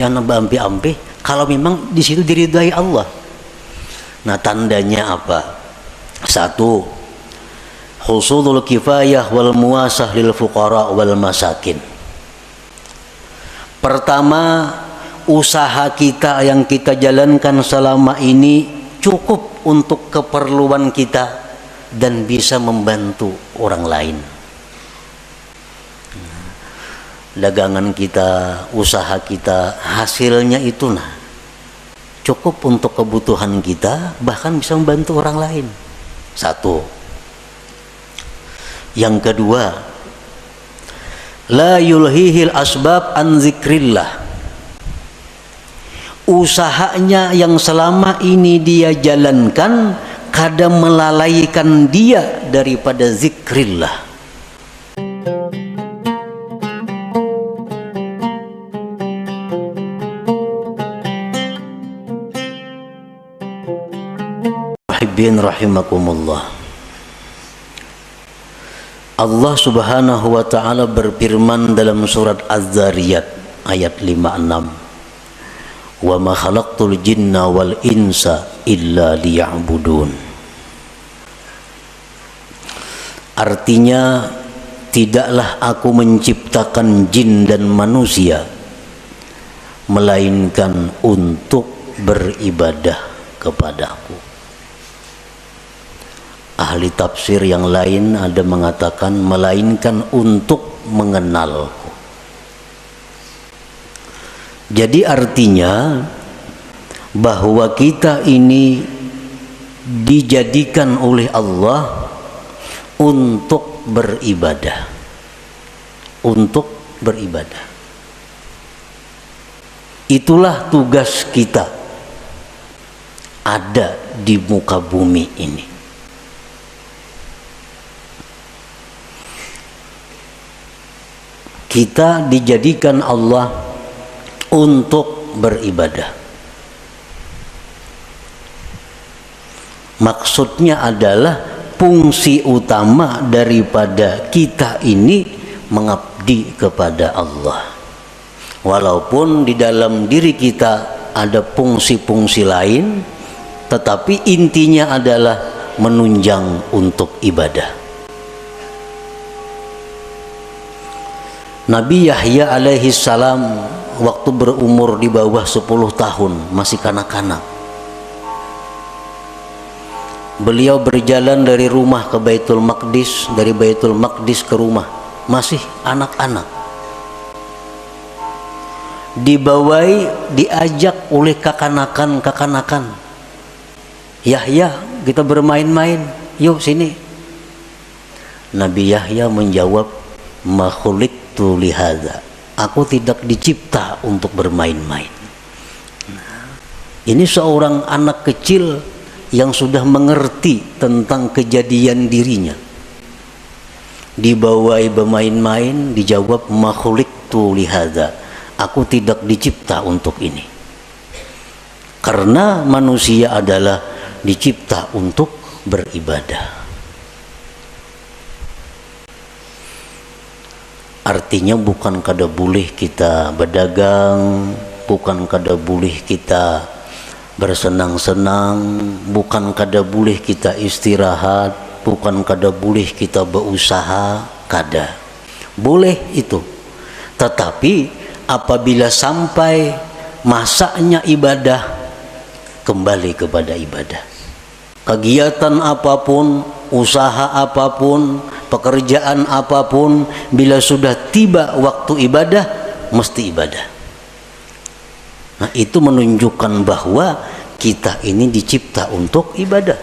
yang ampi-ampi kalau memang di situ diridhai Allah. Nah, tandanya apa? Satu, husulul kifayah wal muasah lil fuqara wal masakin. Pertama, usaha kita yang kita jalankan selama ini cukup untuk keperluan kita dan bisa membantu orang lain. Dagangan kita, usaha kita, hasilnya itu cukup untuk kebutuhan kita, bahkan bisa membantu orang lain. Satu. Yang kedua, la yulhihil asbab an zikrillah. Usahanya yang selama ini dia jalankan kadang melalaikan dia daripada zikrillah. Rahimakumullah. Allah Subhanahu wa taala berfirman dalam surat Az-Zariyat ayat 56, "Wa ma khalaqtul jinna wal insa illa liya'budun." Artinya, tidaklah aku menciptakan jin dan manusia melainkan untuk beribadah kepadaku. Ahli tafsir yang lain ada mengatakan melainkan untuk mengenalku. Jadi artinya bahwa kita ini dijadikan oleh Allah untuk beribadah. Untuk beribadah. Itulah tugas kita ada di muka bumi ini. Kita dijadikan Allah untuk beribadah. Maksudnya adalah fungsi utama daripada kita ini mengabdi kepada Allah. Walaupun di dalam diri kita ada fungsi-fungsi lain, tetapi intinya adalah menunjang untuk ibadah. Nabi Yahya alaihi salam waktu berumur di bawah 10 tahun, masih kanak-kanak. Beliau berjalan dari rumah ke Baitul Maqdis, dari Baitul Maqdis ke rumah, masih anak-anak. Dibawai, diajak oleh kakanakan. Yahya, kita bermain-main, yuk sini. Nabi Yahya menjawab, ma khuliqtu lihadza, aku tidak dicipta untuk bermain-main. Ini seorang anak kecil yang sudah mengerti tentang kejadian dirinya. Dibawai bermain-main, dijawab ma khuliqtu lihadza, aku tidak dicipta untuk ini. Karena manusia adalah dicipta untuk beribadah. Artinya bukan kada boleh kita berdagang, bukan kada boleh kita bersenang-senang, bukan kada boleh kita istirahat, bukan kada boleh kita berusaha, kada. Boleh itu. Tetapi apabila sampai masanya ibadah, kembali kepada ibadah. Kegiatan apapun, usaha apapun, pekerjaan apapun, bila sudah tiba waktu ibadah, mesti ibadah. Nah, itu menunjukkan bahwa kita ini dicipta untuk ibadah.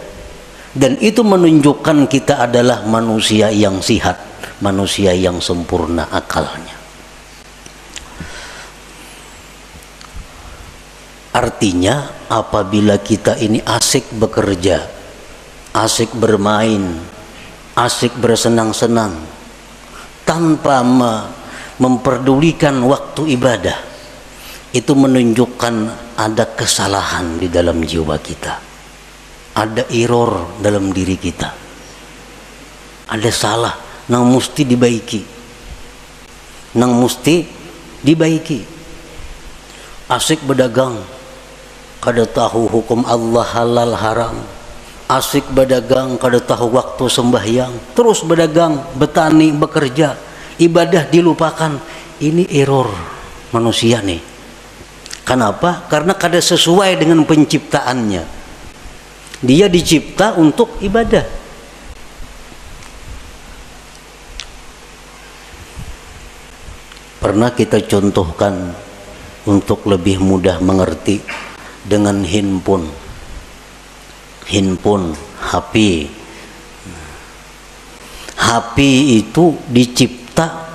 Dan itu menunjukkan kita adalah manusia yang sihat, manusia yang sempurna akalnya. Artinya apabila kita ini asik bekerja, asik bermain, asik bersenang-senang, tanpa memperdulikan waktu ibadah, itu menunjukkan ada kesalahan di dalam jiwa kita, ada error dalam diri kita, ada salah yang mesti dibaiki, asik berdagang, kada tahu hukum Allah halal haram, asik berdagang kada tahu waktu sembahyang, terus berdagang, bertani, bekerja, ibadah dilupakan. Ini error manusia nih. Kenapa? Karena kada sesuai dengan penciptaannya. Dia dicipta untuk ibadah. Pernah kita contohkan untuk lebih mudah mengerti dengan handphone, HP. HP itu dicipta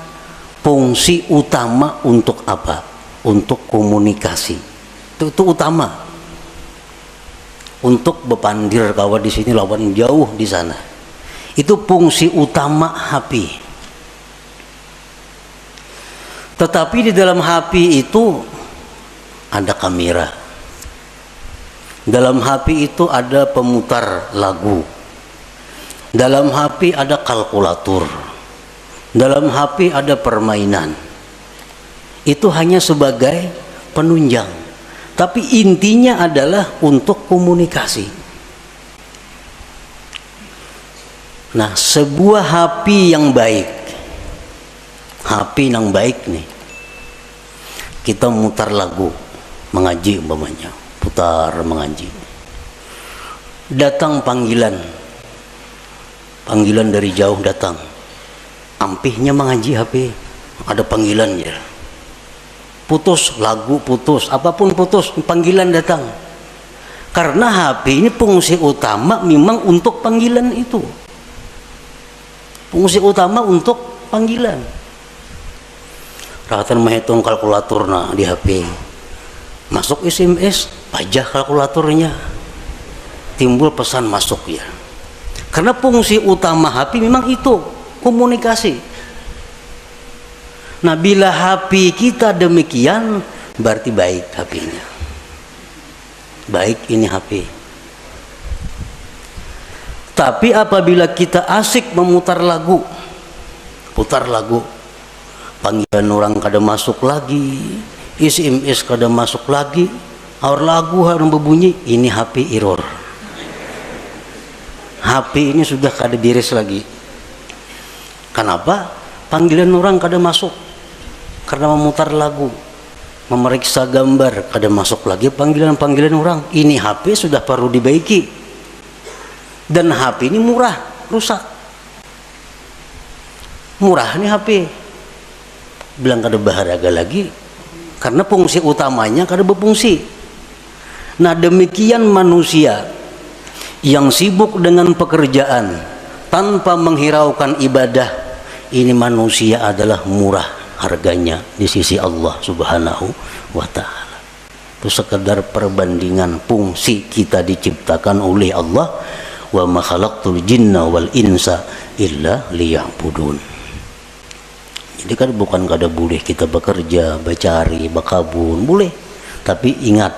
fungsi utama untuk apa? Untuk komunikasi. Itu utama. Untuk bepandir kawan di sini lawan jauh di sana. Itu fungsi utama HP. Tetapi di dalam HP itu ada kamera. Dalam HP itu ada pemutar lagu. Dalam HP ada kalkulator. Dalam HP ada permainan. Itu hanya sebagai penunjang. Tapi intinya adalah untuk komunikasi. Nah, sebuah HP yang baik, HP yang baik nih, kita mutar lagu, mengaji umpamanya, putar mengaji. Datang panggilan dari jauh datang, ampihnya mengaji HP, ada panggilan ya. Putus lagu, putus apapun, putus panggilan datang. Karena HP ini fungsi utama memang untuk panggilan itu, fungsi utama untuk panggilan. Rahatan menghitung kalkulator nah di HP, masuk SMS, pajah kalkulatornya, timbul pesan masuk ya. Karena fungsi utama HP memang itu komunikasi. Nah, bila HP kita demikian, berarti baik HP-nya. Baik ini HP. Tapi apabila kita asik memutar lagu, putar lagu, panggilan orang kada masuk lagi, SMS kada masuk lagi, aur lagu harus berbunyi, ini HP error. HP ini sudah kada beres lagi. Kenapa? Panggilan orang kada masuk. Karena memutar lagu, memeriksa gambar, kada masuk lagi panggilan-panggilan orang. Ini HP sudah perlu dibaiki. Dan HP ini murah, rusak. Murah nih HP. Bilang kada berharga lagi, karena fungsi utamanya kada berfungsi. Nah, demikian manusia yang sibuk dengan pekerjaan tanpa menghiraukan ibadah, ini manusia adalah murah harganya di sisi Allah Subhanahu wa ta'ala. Itu sekedar perbandingan fungsi kita diciptakan oleh Allah. Wa ma khalaqtul jinna wal insa illa liya'budun. Jadi kan bukan kada boleh kita bekerja, bercari, berkabun, boleh. Tapi ingat,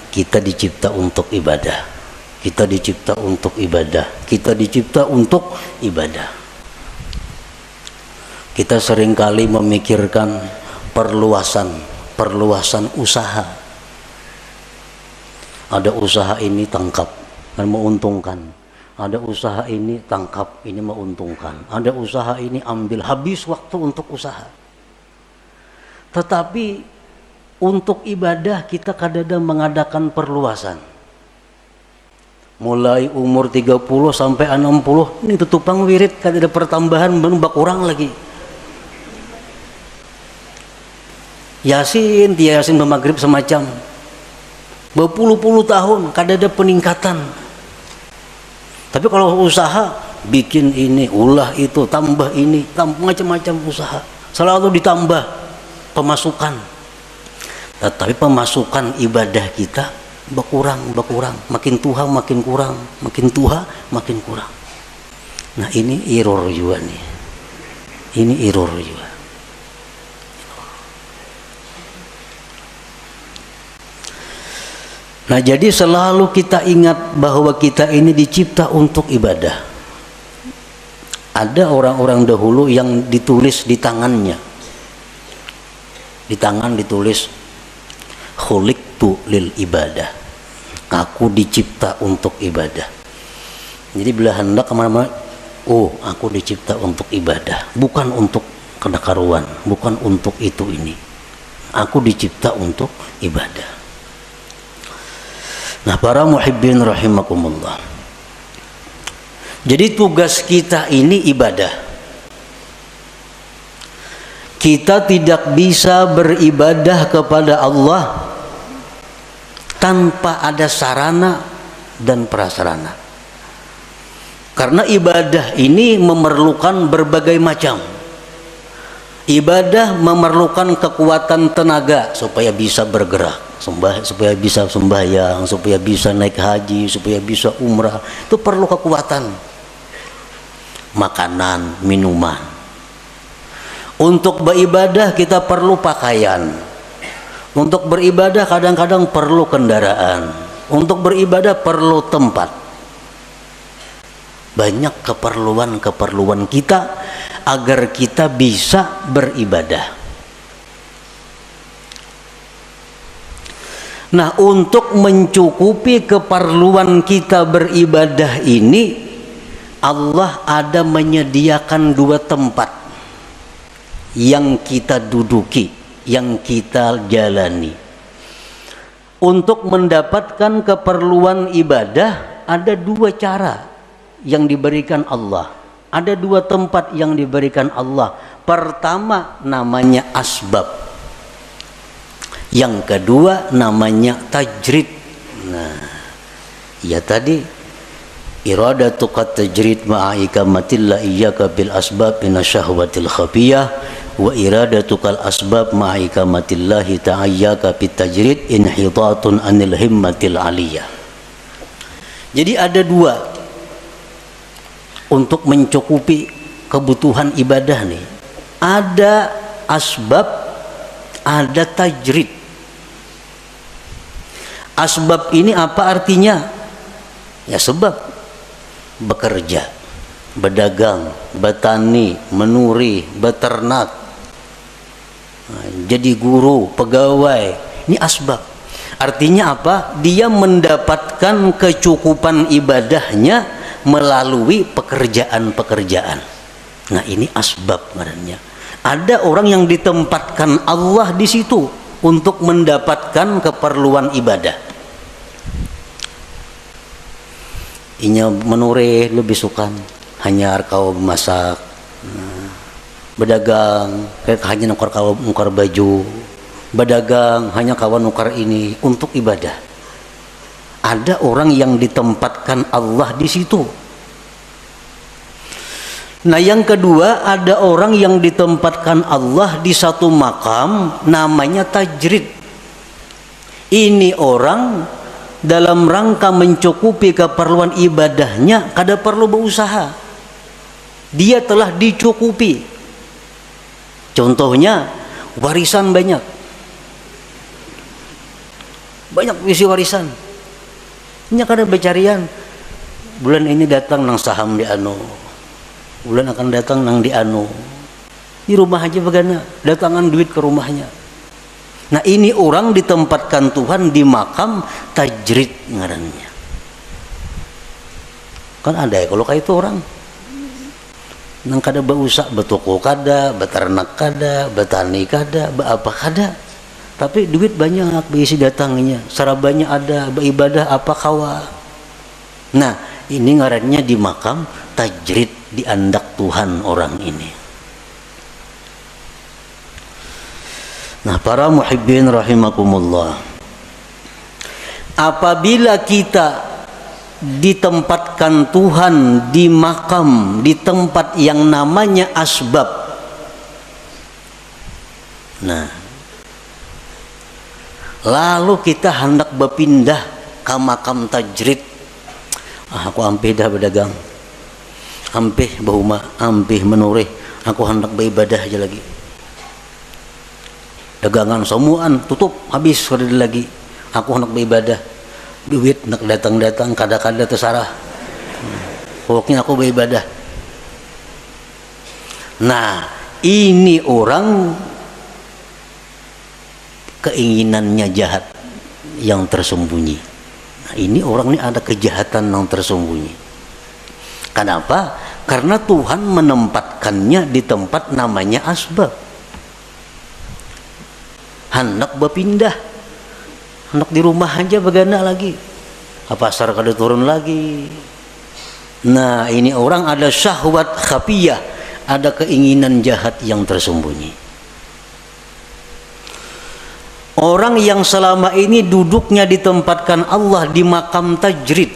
kita dicipta untuk ibadah. Kita dicipta untuk ibadah. Kita dicipta untuk ibadah. Kita seringkali memikirkan perluasan usaha. Ada usaha ini tangkap dan menguntungkan. Ada usaha ini tangkap, ini menguntungkan. Ada usaha ini ambil, habis waktu untuk usaha. Tetapi untuk ibadah kita kadang-kadang mengadakan perluasan. Mulai umur 30 sampai 60, ini tutupang wirid, kada ada pertambahan, berubah kurang lagi. Yasin, Yasin bermaghrib semacam berpuluh-puluh tahun, kada ada peningkatan. Tapi kalau usaha, bikin ini, ulah itu, tambah ini, macam-macam usaha, selalu ditambah pemasukan. Tetapi pemasukan ibadah kita berkurang, makin tua makin kurang, makin tua makin kurang. Nah, ini error juga nih. Ini error juga. Nah, jadi selalu kita ingat bahwa kita ini dicipta untuk ibadah. Ada orang-orang dahulu yang ditulis di tangannya. Di tangan ditulis khuliqtu lil ibadah. Aku dicipta untuk ibadah. Jadi bila hendak kemana-mana, oh aku dicipta untuk ibadah, bukan untuk kedakaruan, bukan untuk itu ini. Aku dicipta untuk ibadah. Nah, para muhibbin rahimakumullah. Jadi tugas kita ini ibadah. Kita tidak bisa beribadah kepada Allah tanpa ada sarana dan prasarana. Karena ibadah ini memerlukan berbagai macam. Ibadah memerlukan kekuatan tenaga supaya bisa bergerak, supaya bisa sembahyang, supaya bisa naik haji, supaya bisa umrah. Itu perlu kekuatan. Makanan, minuman. Untuk beribadah kita perlu pakaian. Untuk beribadah kadang-kadang perlu kendaraan. Untuk beribadah perlu tempat. Banyak keperluan-keperluan kita agar kita bisa beribadah. Nah, untuk mencukupi keperluan kita beribadah ini, Allah ada menyediakan dua tempat yang kita duduki, yang kita jalani. Untuk mendapatkan keperluan ibadah ada dua cara yang diberikan Allah. Ada dua tempat yang diberikan Allah. Pertama namanya asbab. Yang kedua namanya tajrid. Nah, ya tadi iradatuka tajrid ma'a ikamatillah iyyaka bil asbab minasyahwatil khafiyah wa iradatukal asbab ma'a ikamatillahi ta'ayyaka bit tajrid inhitatun anil himmatil aliyah. Jadi ada dua untuk mencukupi kebutuhan ibadah nih. Ada asbab, ada tajrid. Asbab ini apa artinya? Ya sebab. Bekerja, berdagang, bertani, menuri, beternak, jadi guru, pegawai. Ini asbab. Artinya apa? Dia mendapatkan kecukupan ibadahnya melalui pekerjaan-pekerjaan. Nah, ini asbab sebenarnya. Ada orang yang ditempatkan Allah di situ untuk mendapatkan keperluan ibadah. Inya menure lebih sukan hanya kau masak, berdagang kayak hanya nukar baju, berdagang hanya kawan nukar ini untuk ibadah. Ada orang yang ditempatkan Allah di situ. Nah, yang kedua ada orang yang ditempatkan Allah di satu makam namanya tajrid. Ini orang dalam rangka mencukupi keperluan ibadahnya kada perlu berusaha, dia telah dicukupi. Contohnya warisan banyak isi warisan, ini kada becarian bulan ini datang nang saham di anu, bulan akan datang nang di anu, di rumah aja bagana datangan duit ke rumahnya. Nah, ini orang ditempatkan Tuhan di makam tajrid ngarannya. Kan ada ya kalau kayak itu orang nang kada berusaha, betoko kada, beternak kada, betani kada, apa kada, tapi duit banyak berisi datangnya, sarabanya ada, beribadah apa kawa. Nah, ini ngarannya di makam tajrid, diandak Tuhan orang ini. Nah, para muhibbin rahimakumullah, apabila kita ditempatkan Tuhan di makam, di tempat yang namanya asbab, nah lalu kita hendak berpindah ke makam tajrid. Aku ampih dah berdagang, ampih bahuma, ampih menurih, aku hendak beribadah aja lagi. Dagangan semuaan tutup habis sudah lagi, aku hendak beribadah, duit nak datang kada terserah, pokoknya aku beribadah. Nah, ini orang keinginannya jahat yang tersembunyi. Nah, ini orang ini ada kejahatan yang tersembunyi. Kenapa? Karena Tuhan menempatkannya di tempat namanya asbab. Hendak berpindah, hendak di rumah aja begana lagi, pasar kada turun lagi. Nah, ini orang ada syahwat khafiyah, ada keinginan jahat yang tersembunyi. Orang yang selama ini duduknya ditempatkan Allah di makam tajrid,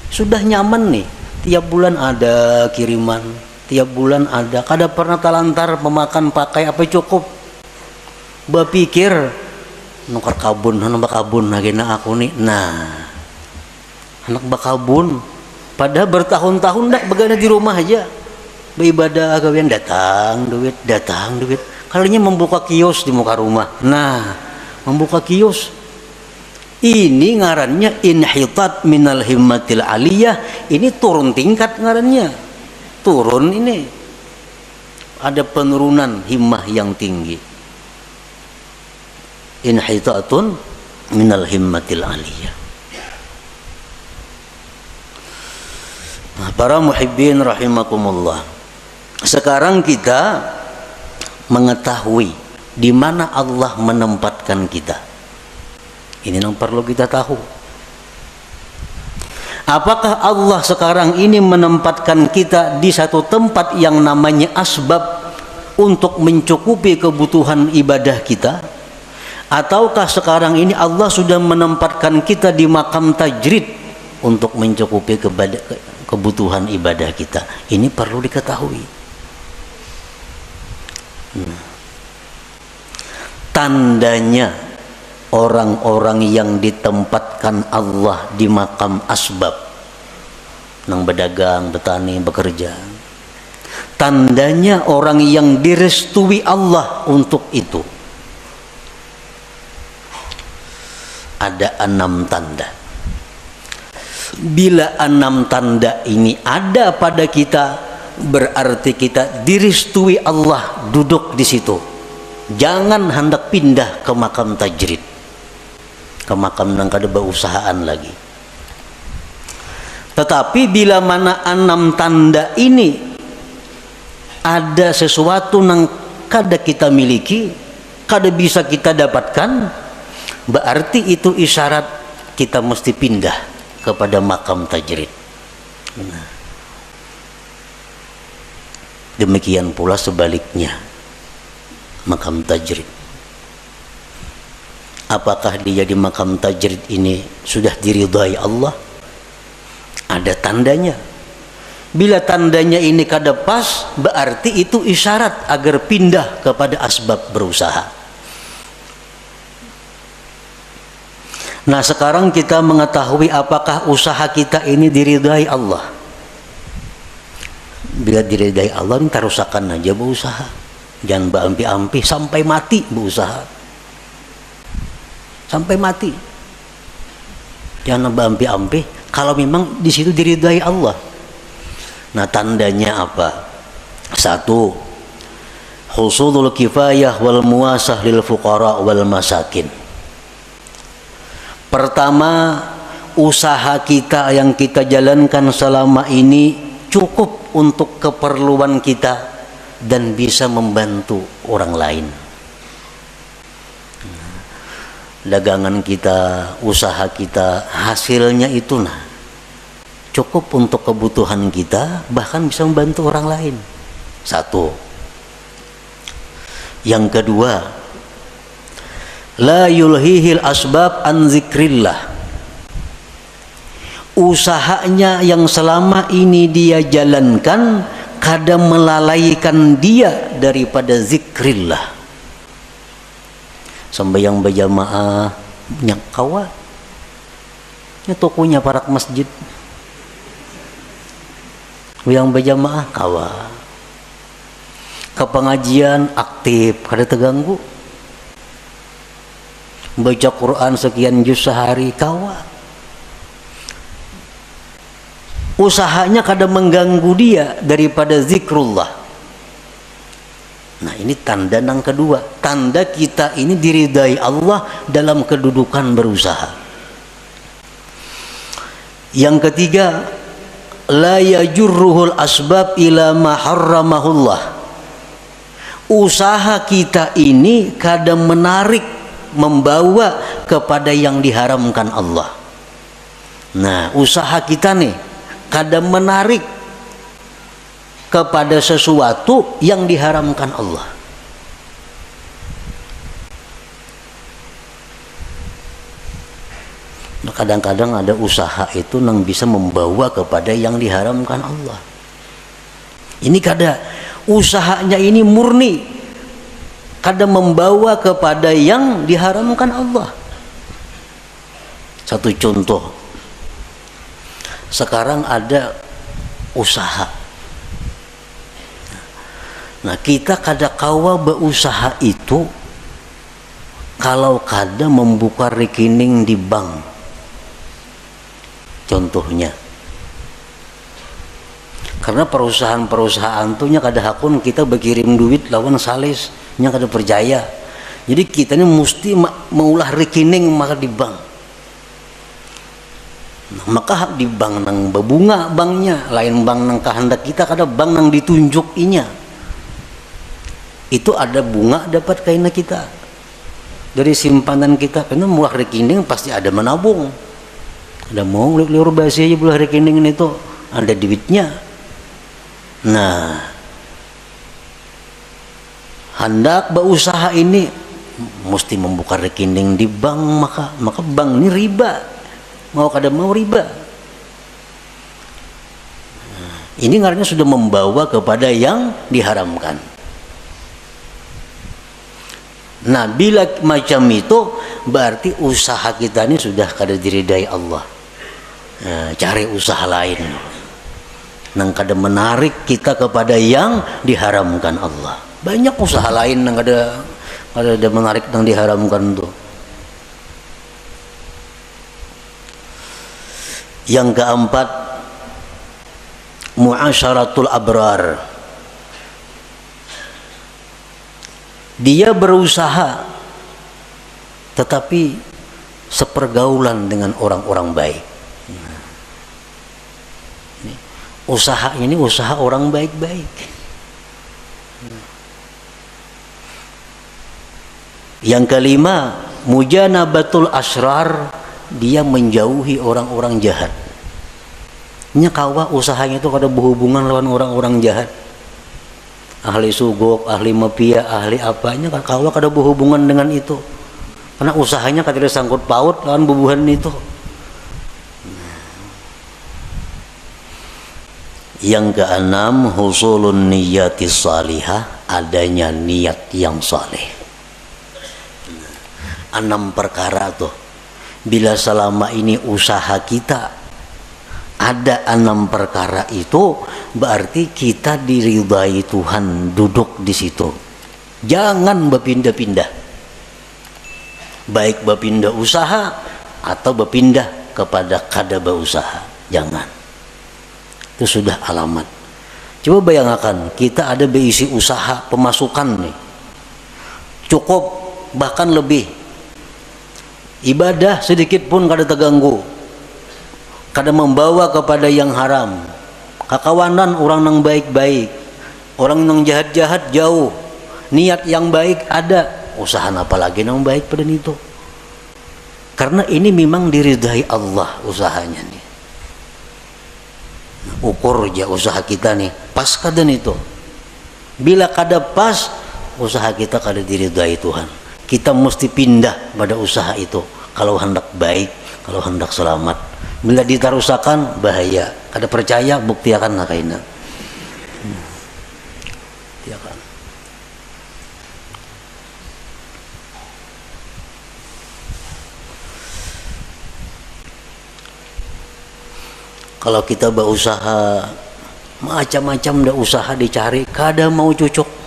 sudah nyaman nih, tiap bulan ada kiriman, tiap bulan ada, kada pernah talantar memakan pakai apa cukup. Berpikir nukar kabun, anak bakabun agena aku nih. Nah, anak bakabun padahal bertahun-tahun dah begana di rumah aja beribadah agawian, datang duit. Kalinya membuka kios di muka rumah. Nah, membuka kios ini ngarannya inhitat minal himmatil aliyah. Ini turun tingkat ngarannya, turun. Ini ada penurunan himmah yang tinggi. Inhitatun minal himmatil aliyah. Nah, para muhibbin rahimakumullah, sekarang kita mengetahui di mana Allah menempatkan kita. Ini yang perlu kita tahu. Apakah Allah sekarang ini menempatkan kita di satu tempat yang namanya asbab untuk mencukupi kebutuhan ibadah kita? Ataukah sekarang ini Allah sudah menempatkan kita di makam tajrid untuk mencukupi kebutuhan ibadah kita? Ini perlu diketahui. Tandanya orang-orang yang ditempatkan Allah di makam asbab, nang berdagang, bertani, bekerja, tandanya orang yang direstui Allah untuk itu. Ada 6 tanda. Bila 6 tanda ini ada pada kita, berarti kita direstui Allah duduk di situ. Jangan hendak pindah ke makam tajrid, ke makam nang kada berusahaan lagi. Tetapi bila mana 6 tanda ini ada sesuatu nang kada kita miliki, kada bisa kita dapatkan, berarti itu isyarat kita mesti pindah kepada makam tajrid. Nah, demikian pula sebaliknya, makam tajrid. Apakah dia di makam tajrid ini sudah diridhai Allah? Ada tandanya. Bila tandanya ini kada pas, berarti itu isyarat agar pindah kepada asbab berusaha. Nah, sekarang kita mengetahui apakah usaha kita ini diridhai Allah. Bila diridhai Allah, ini tarusakan aja berusaha. Jangan berampi-ampi sampai mati berusaha. Sampai mati. Jangan berampi-ampi kalau memang di situ diridhai Allah. Nah, tandanya apa? 1, husulul kifayah wal muwasah lil fuqara wal masakin. Pertama, usaha kita yang kita jalankan selama ini cukup untuk keperluan kita dan bisa membantu orang lain. Dagangan kita, usaha kita, hasilnya itu cukup untuk kebutuhan kita, bahkan bisa membantu orang lain. 1. Yang kedua, la yulhihil asbab an zikrillah. Usahanya yang selama ini dia jalankan kadang melalaikan dia daripada zikrillah. Sembahyang berjamaah nyakawa, nya tokonya parak masjid, yang berjamaah kawa, ke pengajian aktif kada terganggu, baca Quran sekian juz sehari kawa. Usahanya kadang mengganggu dia daripada zikrullah. Nah ini tanda yang kedua, tanda kita ini diridai Allah dalam kedudukan berusaha. Yang ketiga, la yajurruhul asbab ila ma harramahullah. Usaha kita ini kadang menarik, membawa kepada yang diharamkan Allah. Nah usaha kita nih kadang menarik kepada sesuatu yang diharamkan Allah. Nah, kadang-kadang ada usaha itu yang bisa membawa kepada yang diharamkan Allah. Ini kadang usahanya ini murni, kadang membawa kepada yang diharamkan Allah. Satu contoh, sekarang ada usaha. Nah kita kada kawa berusaha itu kalau kada membuka rekening di bank. Contohnya, karena perusahaan-perusahaan tuh nya kada hakun kita berkirim duit lawan sales nya kada percaya. Jadi kita ini mesti mengulah rekening maka di bank. Nah, maka di bank nang berbunga banknya, lain bank nang kehendak kita, kada bank nang ditunjuk inya. Itu ada bunga dapat kaina kita dari simpanan kita, karena mulah rekening pasti ada menabung, ada mau liur basi aja mulah rekening itu ada duitnya. Nah hendak berusaha ini mesti membuka rekening di bank, maka bank ini riba, mau kada mau riba. Nah, ini karena sudah membawa kepada yang diharamkan. Nah bila macam itu berarti usaha kita ini sudah kada diridai Allah. Nah, cari usaha lain nang kada menarik kita kepada yang diharamkan Allah. Banyak usaha lain nang kada menarik nang diharamkan itu. Yang keempat, muasyaratul abrar. Dia berusaha tetapi sepergaulan dengan orang-orang baik. Usahanya ini usaha orang baik-baik. Yang kelima, mujanabatul asrar. Dia menjauhi orang-orang jahat. Nya kawa usahanya itu kada berhubungan lawan orang-orang jahat. Ahli sugok, ahli mafia, ahli apanya kan kalau kada berhubungan dengan itu, karena usahanya kada sangkut paut lawan bubuhan itu. Yang keenam, husulun niyatis salihah, adanya niat yang saleh. 6 perkara tuh. Bila selama ini usaha kita ada 6 perkara itu, berarti kita diridai Tuhan duduk di situ. Jangan berpindah-pindah, baik berpindah usaha atau berpindah kepada kada berusaha, jangan. Itu sudah alamat. Coba bayangkan kita ada berisi usaha pemasukan nih cukup bahkan lebih, ibadah sedikit pun kada terganggu, kada membawa kepada yang haram, kakawanan orang yang baik-baik, orang yang jahat-jahat jauh, niat yang baik ada, usaha apa lagi yang baik pada itu. Karena ini memang diridai Allah usahanya nih. Ukur aja usaha kita nih pas kada itu. Bila kada pas, usaha kita kada diridai Tuhan. Kita mesti pindah pada usaha itu kalau hendak baik, kalau hendak selamat. Bila ditarusakan bahaya, kada percaya bukti akan nakaina. Tiakan. Kalau kita berusaha macam-macam dah usaha dicari, kada mau cocok.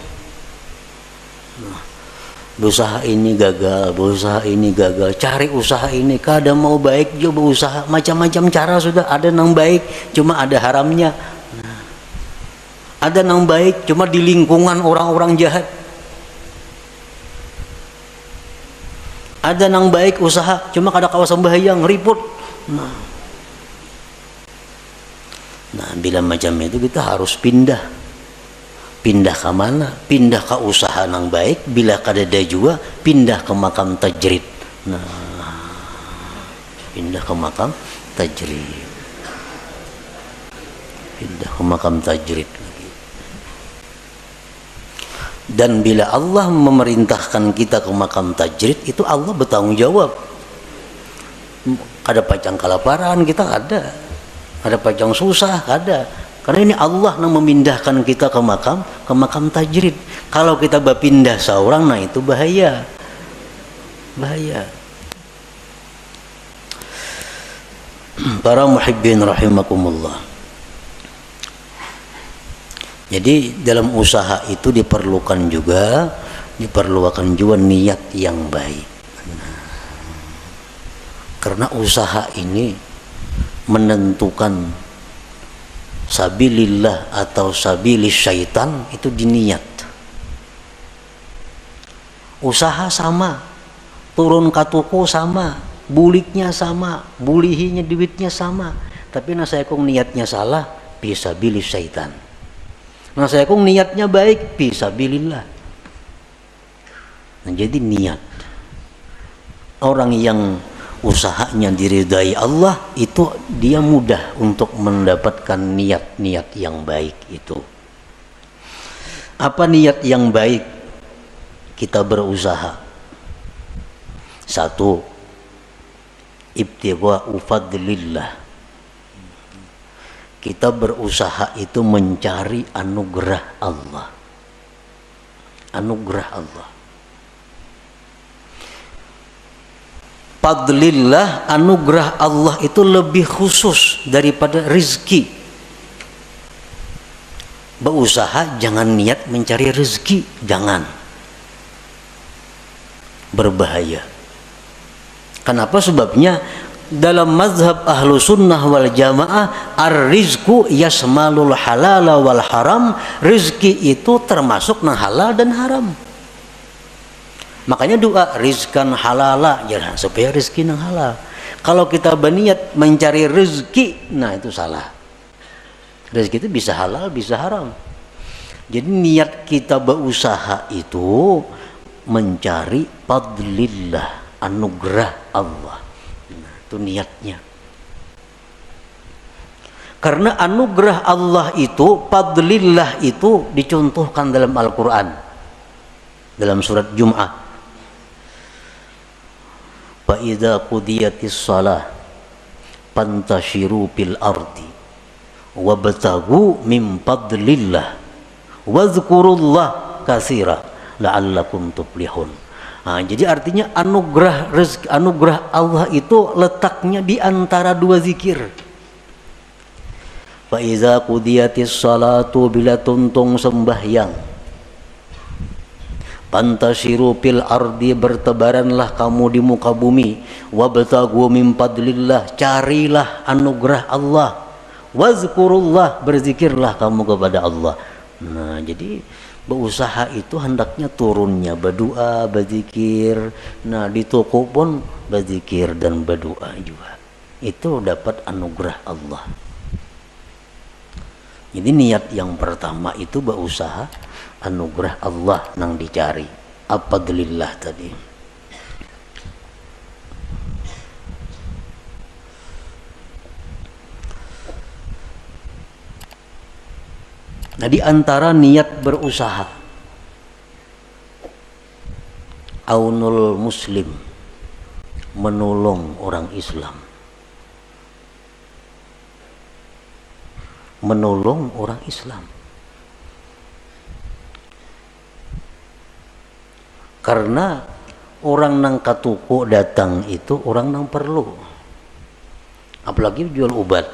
Berusaha ini gagal, berusaha ini gagal, cari usaha ini kada mau baik juga berusaha, macam-macam cara sudah ada nang baik cuma ada haramnya, ada nang baik cuma di lingkungan orang-orang jahat, Ada nang baik usaha, cuma kada kawasan bahaya ngeriput. Nah, bila macam itu kita harus pindah ke mana? Pindah ke usaha nang baik. Bila kadada juga pindah ke makam tajrid. Nah, pindah ke makam tajrid. Pindah ke makam tajrid lagi. Dan bila Allah memerintahkan kita ke makam tajrid, itu Allah bertanggung jawab. Ada pacang kelaparan kita ada pacang susah ada. Karena ini Allah yang memindahkan kita ke makam tajrid. Kalau kita berpindah seorang, nah itu bahaya. Para muhibbin rahimakumullah. Jadi dalam usaha itu diperlukan juga niat yang baik. Karena usaha ini menentukan sabilillah atau sabilis syaitan itu diniat. Usaha sama, turun ke toko sama, buliknya sama, bulihinya duitnya sama, tapi saya kong niatnya salah, fisabilis syaitan. Saya kong niatnya baik, fisabilillah. Nah, jadi niat. Orang yang usahanya diridai Allah itu dia mudah untuk mendapatkan niat-niat yang baik itu. Apa niat yang baik? Kita berusaha. Satu, ibtigha'u fadlillah. Kita berusaha itu mencari anugerah Allah. Anugerah Allah. Fadlillah, anugerah Allah itu lebih khusus daripada rezeki. Berusaha jangan niat mencari rezeki, jangan. Berbahaya. Kenapa? Sebabnya dalam mazhab ahlu sunnah wal jamaah, ar-rizku yasmalul halala wal haram. Rezeki itu termasuk nang halal dan haram. Makanya doa rizkan halala, jangan supaya rezeki nang halal. Kalau kita berniat mencari rezeki, nah itu salah. Rezeki itu bisa halal, bisa haram. Jadi niat kita berusaha itu mencari fadlillah, anugerah Allah. Nah, itu niatnya. Karena anugerah Allah itu, fadlillah itu dicontohkan dalam Al-Quran. Dalam surat Jum'ah. Fa'idha qudiyatis salah fantashiru fil ardi wabtagu min fadlillah wadhkurullah katsira la'allakum tuflihun. Nah, jadi artinya anugerah rezeki, anugerah Allah itu letaknya di antara dua zikir. Fa'idha qudiyatis salatu, bila tuntung sembahyang, Pantasiru fil ardi, bertebaranlah kamu di muka bumi. Wabtagu min fadlillah, carilah anugerah Allah. Wazkurullah, berzikirlah kamu kepada Allah. Nah, jadi berusaha itu hendaknya turunnya berdoa, berzikir. Nah, di toko pun berzikir dan berdoa juga. Itu dapat anugerah Allah. Jadi niat yang pertama itu berusaha anugerah Allah nang dicari. Fadlillah tadi. Nah, di antara niat berusaha, aunul muslim, menolong orang Islam. Menolong orang Islam. Karena orang nang katuku datang itu orang nang perlu. Apalagi jual obat.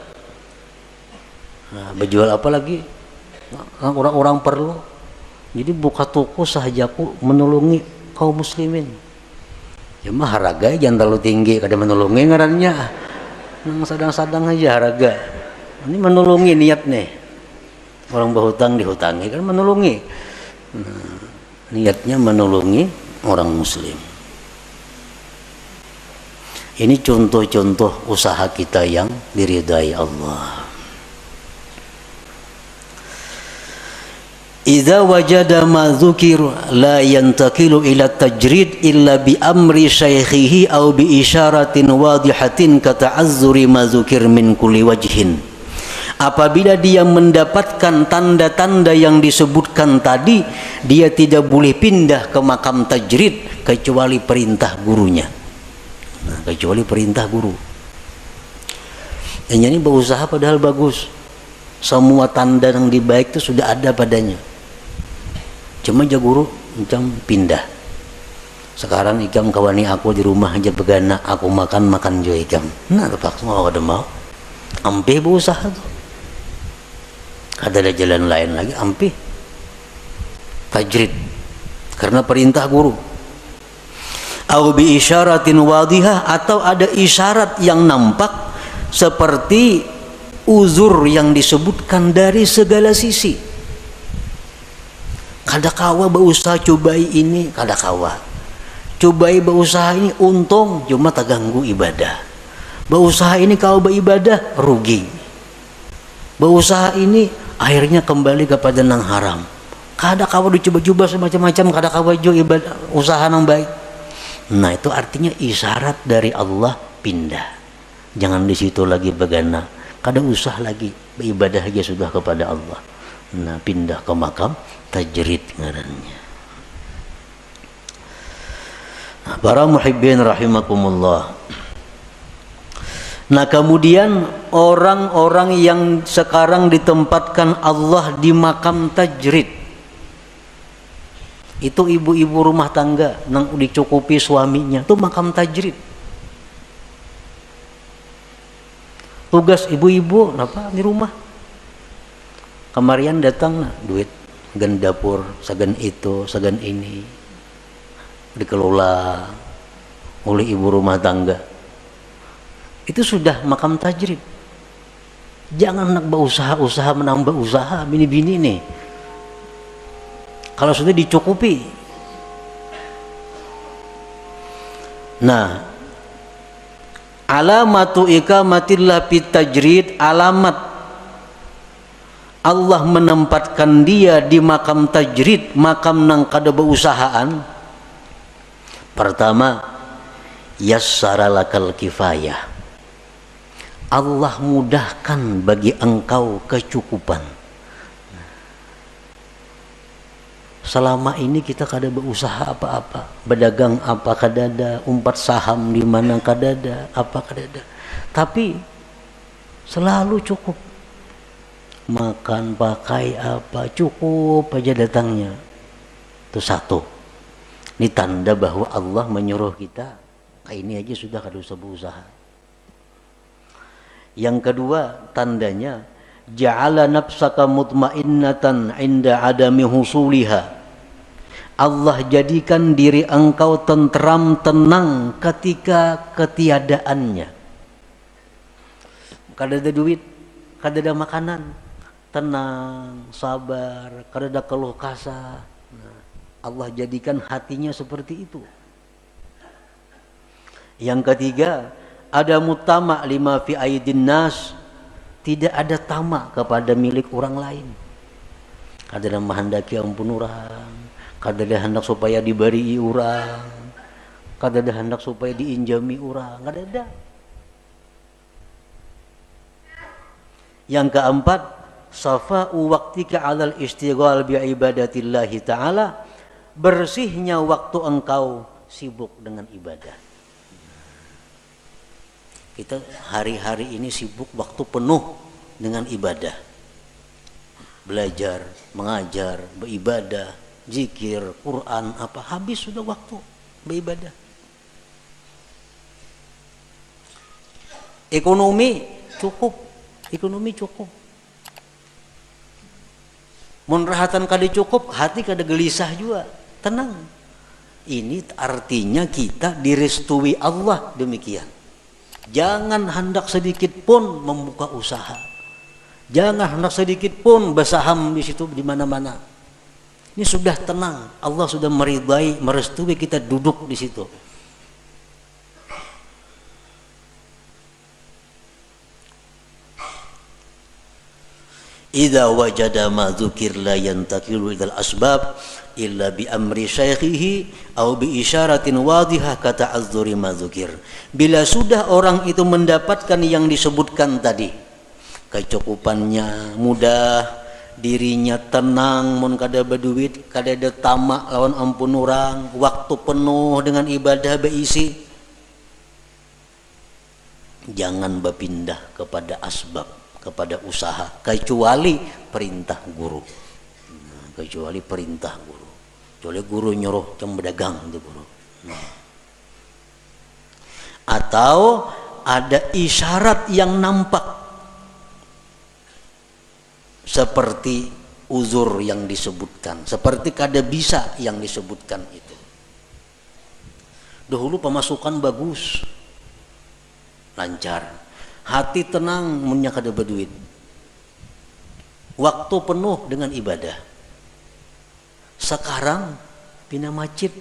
Nah, berjual apa lagi? Orang-orang perlu. Jadi buka toko sahajaku menolongi kaum muslimin. Ya mah harga jangan terlalu tinggi kada menolongi ngarannya. Nang sadang-sadang aja harga. Ini menolongi niat nih. Orang berhutang dihutangi kan menolongi. Nah, niatnya menolongi orang muslim. Ini contoh-contoh usaha kita yang diridai Allah. Idza wajada ma dzukir la yantaqilu ila tajrid illa bi amri syaikhihi aw bi isyaratin wadihatin ka ta'azzuri ma dzukir min kulli wajhin. Apabila dia mendapatkan tanda-tanda yang disebutkan tadi, dia tidak boleh pindah ke makam tajrid kecuali perintah gurunya. Nah, kecuali perintah guru. Yang ini berusaha padahal bagus. Semua tanda yang baik itu sudah ada padanya. Cuma aja guru macam pindah. Sekarang ikam kawani aku di rumah aja begana, aku makan jo ikam. Nah, terpaksa mau ada mau. Ampe berusaha tuh. Ada jalan lain lagi, ampe. Tajrid. Karena perintah guru. Au bi isyaratin wadihah, atau ada isyarat yang nampak seperti uzur yang disebutkan dari segala sisi. Kadakawa berusaha cobai ini, kadakawa cobai berusaha ini untung, cuma terganggu ibadah. Berusaha ini kalau beribadah rugi. Berusaha ini akhirnya kembali kepada nang haram. Kadakawa dicoba-coba semacam-macam, kadakawa jo ibadah usaha nang baik. Nah, itu artinya isyarat dari Allah pindah. Jangan di situ lagi begana. Kadang usah lagi beribadah aja sudah kepada Allah. Nah, pindah ke makam tajrid ngarannya. Nah, para muhibbin rahimakumullah. Nah, kemudian orang-orang yang sekarang ditempatkan Allah di makam tajrid, itu ibu-ibu rumah tangga yang dicukupi suaminya, itu makam tajrid. Tugas ibu-ibu apa di rumah? Kemarian datang nah, duit gan dapur, sagan itu, sagan ini dikelola oleh ibu rumah tangga. Itu sudah makam tajrid. Jangan nak berusaha menambah usaha bini-bini nih. Kalau sudah dicukupi. Nah, alamatu ikamatillah fit tajrid, alamat Allah menempatkan dia di makam tajrid, makam nang kada beusahaan. Pertama, yassara lakal kifayah. Allah mudahkan bagi engkau kecukupan. Selama ini kita kada berusaha apa-apa, berdagang apa kadada, umpat saham di mana kadada, apa kadada. Tapi selalu cukup. Makan, pakai apa, cukup aja datangnya. Itu satu. Ini tanda bahwa Allah menyuruh kita, ini aja sudah kada usah berusaha. Yang kedua, tandanya ja'ala nafsaka mutmainnatan 'inda adami husuliha. Allah jadikan diri engkau tentram, tenang ketika ketiadaannya. Kada ada duit, kada ada makanan, tenang, sabar, kada ada keluh kesah. Nah, Allah jadikan hatinya seperti itu. Yang ketiga, ada mutama lima fi aidin nas, tidak ada tamak kepada milik orang lain. Kada ada menghendaki ampun orang, kada ada hendak supaya diberi orang, kada ada hendak supaya diinjami orang, kada ada. Yang keempat, safa'u waqtika 'alal istighal bi ibadatillahi ta'ala, bersihnya waktu engkau sibuk dengan ibadah. Kita hari-hari ini sibuk waktu penuh dengan ibadah. Belajar, mengajar, beribadah, zikir, Quran, apa habis sudah waktu beribadah. Ekonomi cukup. Mun rahatan kada cukup, hati kada gelisah juga, tenang. Ini artinya kita direstui Allah demikian. Jangan hendak sedikit pun membuka usaha. Jangan hendak sedikit pun bersaham di situ di mana-mana. Ini sudah tenang. Allah sudah meridai, merestui kita duduk di situ. idza wajada ma dzukir la yantaqilu ilal asbab illa bi amri syaikhihi au bi isyaratin wadihah kata azzuri ma dzukir. Bila sudah orang itu mendapatkan yang disebutkan tadi, kecukupannya mudah, dirinya tenang, mun kada berduit, kada ada tamak lawan ampun orang, waktu penuh dengan ibadah beisi, jangan berpindah kepada asbab, kepada usaha, kecuali perintah guru. Kecuali perintah guru. Kecuali guru nyuruh cuma berdagang itu guru. Atau ada isyarat yang nampak seperti uzur yang disebutkan, seperti kada bisa yang disebutkan itu. Dahulu pemasukan bagus, lancar, hati tenang, munnya kada berduit, waktu penuh dengan ibadah. Sekarang pindah masjid,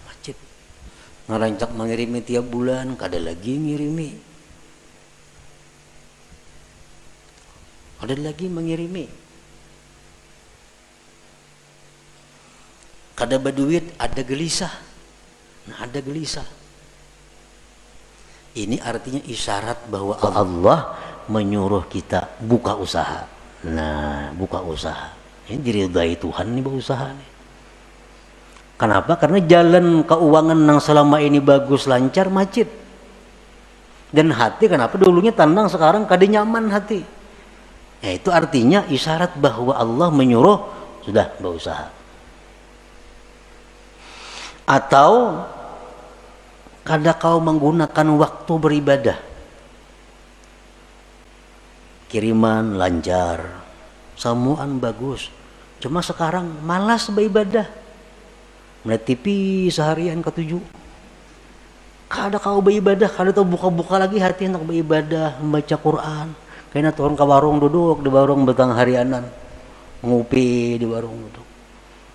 masjid ngerancak mengirimi tiap bulan, kada lagi ngirimi, ada lagi mengirimi, kada berduit, ada gelisah, ada gelisah. Ini artinya isyarat bahwa Allah menyuruh kita buka usaha. Buka usaha. Ini diridai Tuhan nih berusaha nih. Kenapa? Karena jalan keuangan yang selama ini bagus, lancar, macet. Dan hati kenapa dulunya tenang, sekarang kada nyaman hati. Itu artinya isyarat bahwa Allah menyuruh sudah berusaha. Atau kada kau menggunakan waktu beribadah, kiriman lancar, samuan bagus, cuma sekarang malas beribadah, melihat TV seharian ketujuh, kada kau beribadah, kada tahu buka-buka lagi hati untuk beribadah, membaca Quran. Kayaknya turun ke warung, duduk di warung betang harianan, ngopi di warung duduk.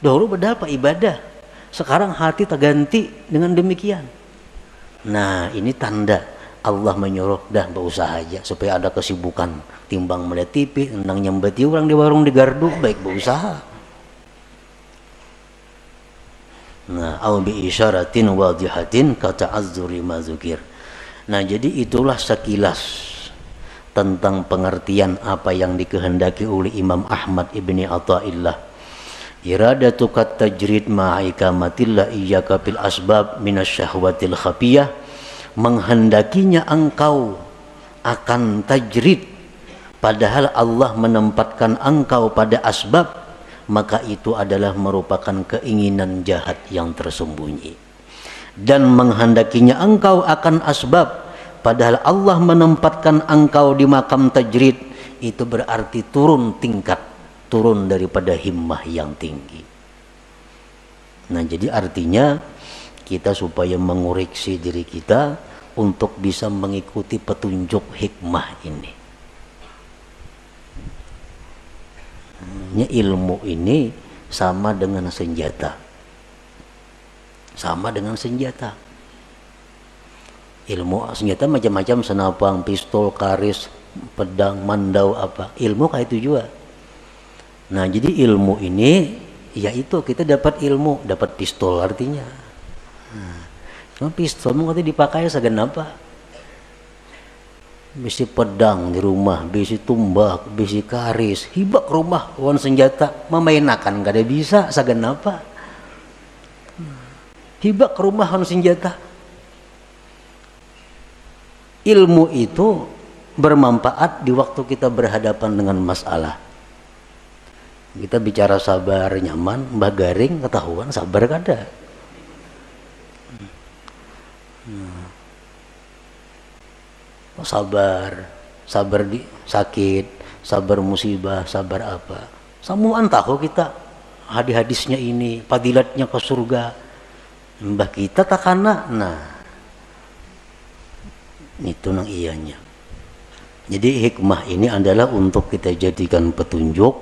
Dahulu berapa ibadah, sekarang hati terganti dengan demikian. Ini tanda Allah menyuruh dah berusaha aja supaya ada kesibukan, timbang melihat TV, tentang nyambati orang di warung di gardu, baik berusaha. Au bi isyaratin wadihatin kata azzuri ma dzukir. Jadi itulah sekilas tentang pengertian apa yang dikehendaki oleh Imam Ahmad ibni Athaillah. Iradatu kat tajrid ma'ikamatillah iyyaka fil asbab minasyahwatil khafiyah, menghendakinya engkau akan tajrid padahal Allah menempatkan engkau pada asbab, maka itu adalah merupakan keinginan jahat yang tersembunyi. Dan menghendakinya engkau akan asbab padahal Allah menempatkan engkau di makam tajrid, itu berarti turun tingkat, turun daripada himmah yang tinggi. Jadi artinya kita supaya mengoreksi diri kita untuk bisa mengikuti petunjuk hikmah ini. Ilmu ini sama dengan senjata. Sama dengan senjata. Ilmu senjata macam-macam, senapang, pistol, karis, pedang, mandau apa. Ilmu kayak itu juga. Jadi ilmu ini yaitu kita dapat ilmu, dapat pistol artinya. Cuma pistol mau dipakai segenapa. Bisi pedang di rumah, bisi tumbak, bisi karis, hibak rumah wan senjata, memainakan gak ada bisa segenapa. Hibak rumah wan senjata. Ilmu itu bermanfaat di waktu kita berhadapan dengan masalah. Kita bicara sabar nyaman, mbah garing ketahuan sabar kada. Sabar di sakit, sabar musibah, sabar apa. Samuan tahu kita hadis-hadisnya ini, fadilatnya ke surga. Mbah kita takana, itu nang ianya. Jadi hikmah ini adalah untuk kita jadikan petunjuk,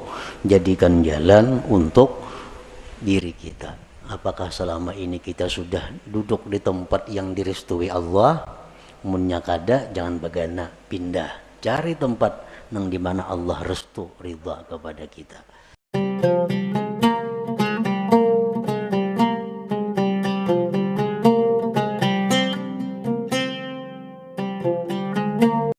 jadikan jalan untuk diri kita. Apakah selama ini kita sudah duduk di tempat yang direstui Allah? Munnya kada, jangan bagana, pindah, cari tempat nang dimana Allah restu ridha kepada kita.